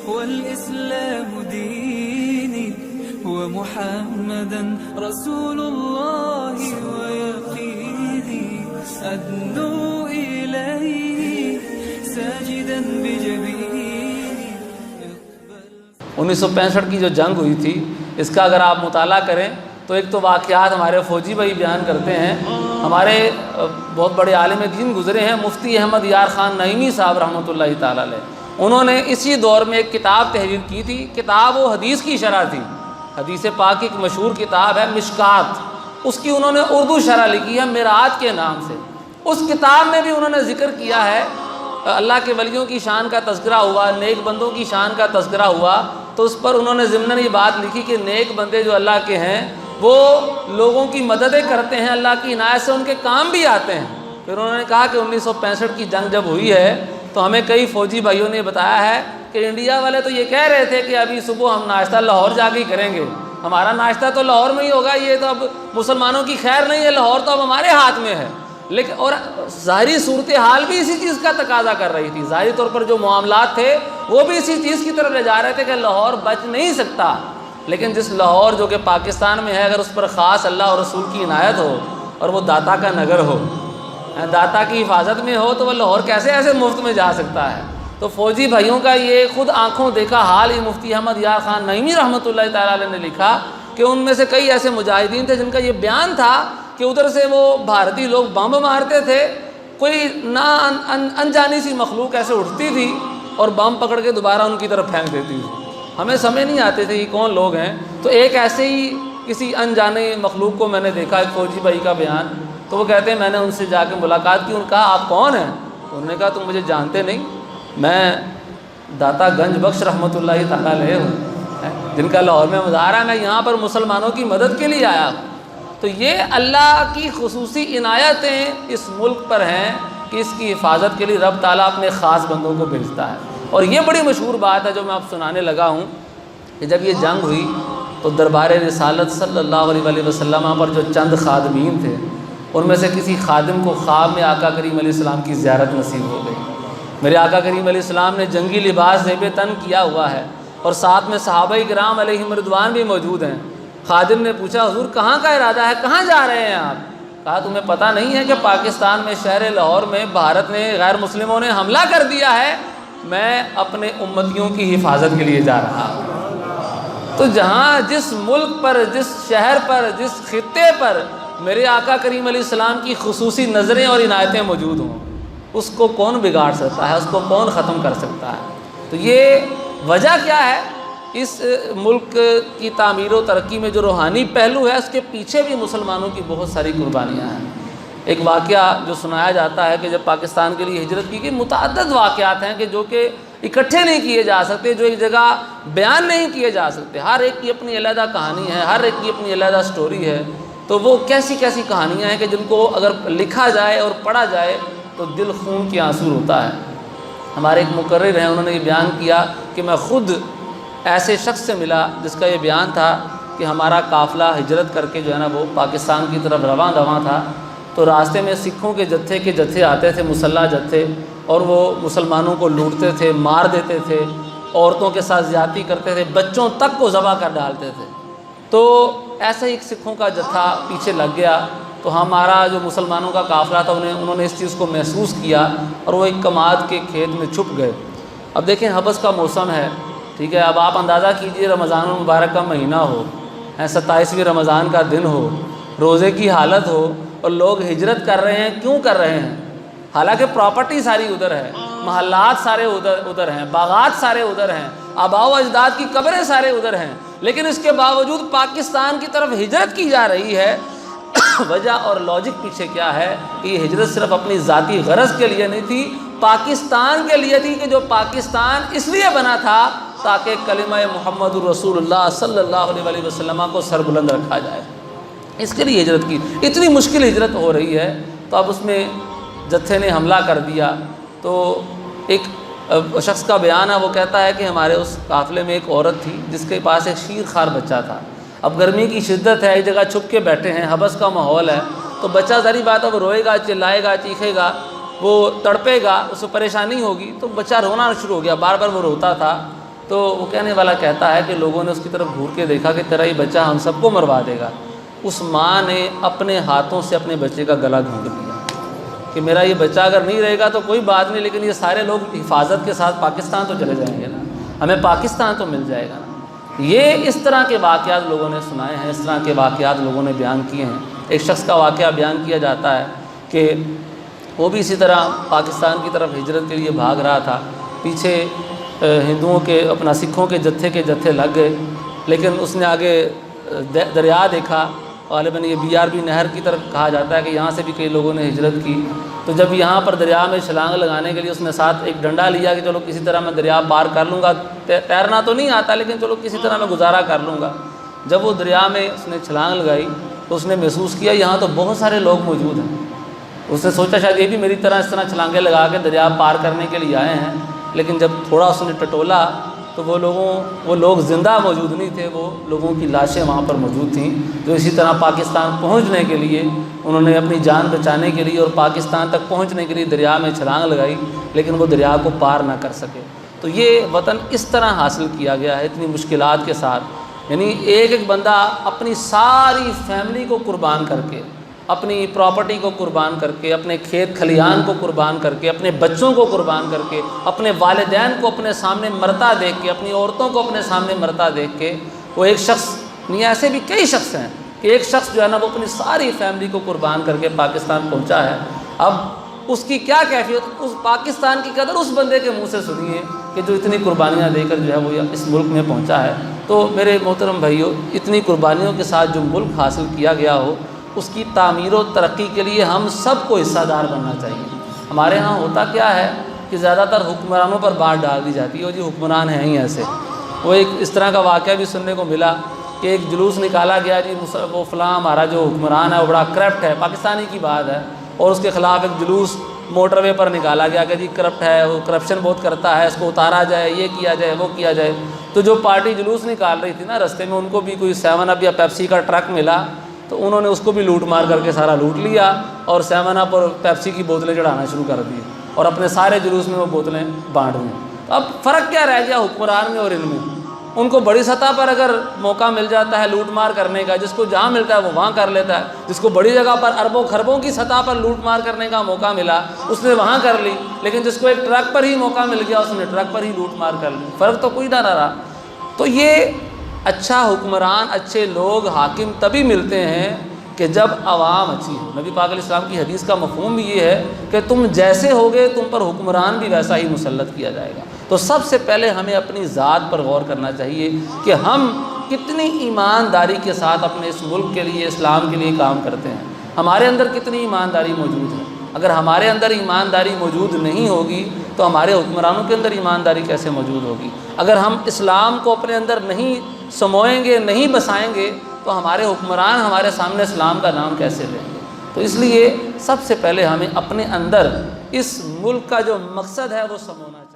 والإسلام ديني ومحمدا رسول الله ويقيني أدنو إليه ساجدا بجبيني. 1965 کی جو جنگ ہوئی تھی اس کا اگر آپ مطالعہ کریں تو ایک تو واقعات ہمارے فوجی بھائی بیان کرتے ہیں. ہمارے بہت بڑے عالم دین گزرے ہیں مفتی احمد یار خان نعیمی صاحب رحمۃ اللہ تعالی علیہ. انہوں نے اسی دور میں ایک کتاب تحریر کی تھی. کتاب وہ حدیث کی شرح تھی. حدیث پاک کی ایک مشہور کتاب ہے مشکات, اس کی انہوں نے اردو شرح لکھی ہے معراج کے نام سے. اس کتاب میں بھی انہوں نے ذکر کیا ہے اللہ کے ولیوں کی شان کا تذکرہ ہوا, نیک بندوں کی شان کا تذکرہ ہوا, تو اس پر انہوں نے ضمناً یہ بات لکھی کہ نیک بندے جو اللہ کے ہیں وہ لوگوں کی مددیں کرتے ہیں, اللہ کی عنایت سے ان کے کام بھی آتے ہیں. پھر انہوں نے کہا کہ 1965 کی جنگ جب ہوئی ہے تو ہمیں کئی فوجی بھائیوں نے بتایا ہے کہ انڈیا والے تو یہ کہہ رہے تھے کہ ابھی صبح ہم ناشتہ لاہور جا کے ہی کریں گے, ہمارا ناشتہ تو لاہور میں ہی ہوگا, یہ تو اب مسلمانوں کی خیر نہیں ہے, لاہور تو اب ہمارے ہاتھ میں ہے. لیکن اور ظاہری صورتحال بھی اسی چیز کا تقاضا کر رہی تھی. ظاہری طور پر جو معاملات تھے وہ بھی اسی چیز کی طرف لے جا رہے تھے کہ لاہور بچ نہیں سکتا. لیکن جس لاہور جو کہ پاکستان میں ہے اگر اس پر خاص اللہ اور رسول کی عنایت ہو اور وہ داتا کا نگر ہو, داتا کی حفاظت میں ہو, تو وہ لاہور کیسے ایسے مفت میں جا سکتا ہے. تو فوجی بھائیوں کا یہ خود آنکھوں دیکھا حال یہ مفتی احمد یار خان نعیمی رحمۃ اللہ تعالی علیہ نے لکھا کہ ان میں سے کئی ایسے مجاہدین تھے جن کا یہ بیان تھا کہ ادھر سے وہ بھارتی لوگ بم مارتے تھے, کوئی نہ انجانی سی مخلوق ایسے اٹھتی تھی اور بم پکڑ کے دوبارہ ان کی طرف پھینک دیتی تھی. ہمیں سمجھ نہیں آتے تھے یہ کون لوگ ہیں. تو ایک ایسے ہی کسی انجانے مخلوق کو میں نے دیکھا, ایک فوجی بھائی کا بیان, تو وہ کہتے ہیں میں نے ان سے جا کے ملاقات کی. ان کہا آپ کون ہیں؟ انہوں نے کہا تم مجھے جانتے نہیں, میں داتا گنج بخش رحمۃ اللہ تعالیٰ علیہ ہوں جن کا لاہور میں مزار ہے, میں یہاں پر مسلمانوں کی مدد کے لیے آیا ہوں. تو یہ اللہ کی خصوصی عنایتیں اس ملک پر ہیں کہ اس کی حفاظت کے لیے رب تعالیٰ اپنے خاص بندوں کو بھیجتا ہے. اور یہ بڑی مشہور بات ہے جو میں آپ سنانے لگا ہوں کہ جب یہ جنگ ہوئی تو دربار رسالت صلی اللہ علیہ وسلم پر جو چند خادمین تھے ان میں سے کسی خادم کو خواب میں آقا کریم علیہ السلام کی زیارت نصیب ہو گئی. میرے آقا کریم علیہ السلام نے جنگی لباس زیب تن کیا ہوا ہے اور ساتھ میں صحابہ کرام علیہم رضوان بھی موجود ہیں. خادم نے پوچھا حضور کہاں کا ارادہ ہے, کہاں جا رہے ہیں آپ؟ کہا تمہیں پتہ نہیں ہے کہ پاکستان میں شہر لاہور میں بھارت نے غیر مسلموں نے حملہ کر دیا ہے, میں اپنے امتیوں کی حفاظت کے لیے جا رہا ہوں. تو جہاں جس ملک پر, جس شہر پر, جس خطے پر میرے آقا کریم علیہ السلام کی خصوصی نظریں اور عنایتیں موجود ہوں, اس کو کون بگاڑ سکتا ہے, اس کو کون ختم کر سکتا ہے؟ تو یہ وجہ کیا ہے؟ اس ملک کی تعمیر و ترقی میں جو روحانی پہلو ہے اس کے پیچھے بھی مسلمانوں کی بہت ساری قربانیاں ہیں. ایک واقعہ جو سنایا جاتا ہے کہ جب پاکستان کے لیے ہجرت کی گئی, متعدد واقعات ہیں کہ جو کہ اکٹھے نہیں کیے جا سکتے, جو ایک جگہ بیان نہیں کیے جا سکتے. ہر ایک کی اپنی علیحدہ کہانی ہے, ہر ایک کی اپنی علیحدہ سٹوری ہے. تو وہ کیسی کیسی کہانیاں ہیں کہ جن کو اگر لکھا جائے اور پڑھا جائے تو دل خون کی آنسو ہوتا ہے. ہمارے ایک مقرر ہیں, انہوں نے یہ بیان کیا کہ میں خود ایسے شخص سے ملا جس کا یہ بیان تھا کہ ہمارا قافلہ ہجرت کر کے جو ہے نا وہ پاکستان کی طرف رواں تھا. تو راستے میں سکھوں کے جتھے آتے تھے, مسلح جتھے, اور وہ مسلمانوں کو لوٹتے تھے, مار دیتے تھے, عورتوں کے ساتھ زیادتی کرتے تھے, بچوں تک کو ذبح کر ڈالتے تھے. تو ایسا ہی ایک سکھوں کا جتھا پیچھے لگ گیا. تو ہمارا جو مسلمانوں کا قافلہ تھا انہوں نے اس چیز کو محسوس کیا اور وہ ایک کماد کے کھیت میں چھپ گئے. اب دیکھیں حبس کا موسم ہے, ٹھیک ہے, اب آپ اندازہ کیجئے رمضان المبارک کا مہینہ ہو, 27ویں رمضان کا دن ہو, روزے کی حالت ہو اور لوگ ہجرت کر رہے ہیں. کیوں کر رہے ہیں؟ حالانکہ پراپرٹی ساری ادھر ہے, محلات سارے ادھر ہیں, باغات سارے ادھر ہیں, آباء و اجداد کی قبریں سارے ادھر ہیں, لیکن اس کے باوجود پاکستان کی طرف ہجرت کی جا رہی ہے. وجہ اور لاجک پیچھے کیا ہے کہ یہ ہجرت صرف اپنی ذاتی غرض کے لیے نہیں تھی, پاکستان کے لیے تھی, کہ جو پاکستان اس لیے بنا تھا تاکہ کلمہ محمد الرسول اللہ صلی اللہ علیہ وسلم کو سربلند رکھا جائے. اس کے لیے ہجرت کی. اتنی مشکل ہجرت ہو رہی ہے تو اب اس میں جتھے نے حملہ کر دیا. تو ایک شخص کا بیان ہے, وہ کہتا ہے کہ ہمارے اس قافلے میں ایک عورت تھی جس کے پاس ایک شیر خوار بچہ تھا. اب گرمی کی شدت ہے, ایک جگہ چھپ کے بیٹھے ہیں, حبس کا ماحول ہے, تو بچہ ظاہری بات ہے وہ روئے گا, چلائے گا, چیخے گا, وہ تڑپے گا, اس کو پریشانی ہوگی. تو بچہ رونا شروع ہو گیا, بار بار وہ روتا تھا. تو وہ کہنے والا کہتا ہے کہ لوگوں نے اس کی طرف گھور کے دیکھا کہ تیرا یہ بچہ ہم سب کو مروا دے گا۔ اس ماں نے اپنے ہاتھوں سے اپنے بچے کا گلا گھونٹ لیا کہ میرا یہ بچہ اگر نہیں رہے گا تو کوئی بات نہیں، لیکن یہ سارے لوگ حفاظت کے ساتھ پاکستان تو چلے جائیں گے نا، ہمیں پاکستان تو مل جائے گا نا۔ یہ اس طرح کے واقعات لوگوں نے سنائے ہیں، اس طرح کے واقعات لوگوں نے بیان کیے ہیں۔ ایک شخص کا واقعہ بیان کیا جاتا ہے کہ وہ بھی اسی طرح پاکستان کی طرف ہجرت کے لیے بھاگ رہا تھا، پیچھے ہندوؤں کے اپنا سکھوں کے جتھے لگ گئے، لیکن اس نے آگے دریا دیکھا، غالباً یہ BRB نہر کی طرف کہا جاتا ہے کہ یہاں سے بھی کئی لوگوں نے ہجرت کی۔ تو جب یہاں پر دریا میں چھلانگ لگانے کے لیے اس نے ساتھ ایک ڈنڈا لیا کہ چلو کسی طرح میں دریا پار کر لوں گا، تیرنا تو نہیں آتا لیکن چلو کسی طرح میں گزارا کر لوں گا۔ جب وہ دریا میں اس نے چھلانگ لگائی تو اس نے محسوس کیا یہاں تو بہت سارے لوگ موجود ہیں۔ اس نے سوچا شاید یہ بھی میری طرح اس طرح چھلانگیں لگا کے دریا پار کرنے کے لیے آئے ہیں، لیکن جب تھوڑا اس نے ٹٹولا تو وہ لوگ زندہ موجود نہیں تھے، وہ لوگوں کی لاشیں وہاں پر موجود تھیں جو اسی طرح پاکستان پہنچنے کے لیے انہوں نے اپنی جان بچانے کے لیے اور پاکستان تک پہنچنے کے لیے دریا میں چھلانگ لگائی، لیکن وہ دریا کو پار نہ کر سکے۔ تو یہ وطن اس طرح حاصل کیا گیا ہے اتنی مشکلات کے ساتھ، یعنی ایک بندہ اپنی ساری فیملی کو قربان کر کے، اپنی پراپرٹی کو قربان کر کے، اپنے کھیت کھلیان کو قربان کر کے، اپنے بچوں کو قربان کر کے، اپنے والدین کو اپنے سامنے مرتا دیکھ کے، اپنی عورتوں کو اپنے سامنے مرتا دیکھ کے، وہ ایک شخص نہیں، ایسے بھی کئی شخص ہیں کہ ایک شخص جو ہے نا وہ اپنی ساری فیملی کو قربان کر کے پاکستان پہنچا ہے۔ اب اس کی کیا کیفیت اس پاکستان کی قدر اس بندے کے منہ سے سنیے کہ جو اتنی قربانیاں دے کر جو ہے وہ اس ملک میں پہنچا ہے۔ تو میرے محترم بھائیو، اتنی قربانیوں کے ساتھ جو ملک حاصل کیا گیا ہو، اس کی تعمیر و ترقی کے لیے ہم سب کو حصہ دار بننا چاہیے۔ ہمارے ہاں ہوتا کیا ہے کہ زیادہ تر حکمرانوں پر بات ڈال دی جاتی ہے، وہ جی حکمران ہیں ہی ایسے۔ وہ ایک اس طرح کا واقعہ بھی سننے کو ملا کہ ایک جلوس نکالا گیا، جی وہ فلاں ہمارا جو حکمران ہے وہ بڑا کرپٹ ہے، پاکستانی کی بات ہے، اور اس کے خلاف ایک جلوس موٹر وے پر نکالا گیا کہ جی کرپٹ ہے، وہ کرپشن بہت کرتا ہے، اس کو اتارا جائے، یہ کیا جائے، وہ کیا جائے۔ تو جو پارٹی جلوس نکال رہی تھی نا، رستے میں ان کو بھی کوئی 7 اپ یا پیپسی کا ٹرک ملا، تو انہوں نے اس کو بھی لوٹ مار کر کے سارا لوٹ لیا اور 7 اپ اور پیپسی کی بوتلیں چڑھانا شروع کر دی اور اپنے سارے جلوس میں وہ بوتلیں بانٹ دیں۔ تو اب فرق کیا رہ گیا حکمران میں اور ان میں؟ ان کو بڑی سطح پر اگر موقع مل جاتا ہے لوٹ مار کرنے کا، جس کو جہاں ملتا ہے وہ وہاں کر لیتا ہے، جس کو بڑی جگہ پر اربوں خربوں کی سطح پر لوٹ مار کرنے کا موقع ملا اس نے وہاں کر لی، لیکن جس کو ایک ٹرک پر ہی موقع مل گیا اس نے ٹرک پر ہی لوٹ مار کر لی، فرق تو کوئی نہ رہا۔ تو یہ اچھا حکمران، اچھے لوگ، حاکم تبھی ملتے ہیں کہ جب عوام اچھی ہو۔ نبی پاک علیہ السلام کی حدیث کا مفہوم بھی یہ ہے کہ تم جیسے ہوگے تم پر حکمران بھی ویسا ہی مسلط کیا جائے گا۔ تو سب سے پہلے ہمیں اپنی ذات پر غور کرنا چاہیے کہ ہم کتنی ایمانداری کے ساتھ اپنے اس ملک کے لیے، اسلام کے لیے کام کرتے ہیں، ہمارے اندر کتنی ایمانداری موجود ہے۔ اگر ہمارے اندر ایمانداری موجود نہیں ہوگی تو ہمارے حکمرانوں کے اندر ایمانداری کیسے موجود ہوگی؟ اگر ہم اسلام کو اپنے اندر نہیں سموئیں گے، نہیں بسائیں گے، تو ہمارے حکمران ہمارے سامنے اسلام کا نام کیسے لیں گے؟ تو اس لیے سب سے پہلے ہمیں اپنے اندر اس ملک کا جو مقصد ہے وہ سمونا چاہیے۔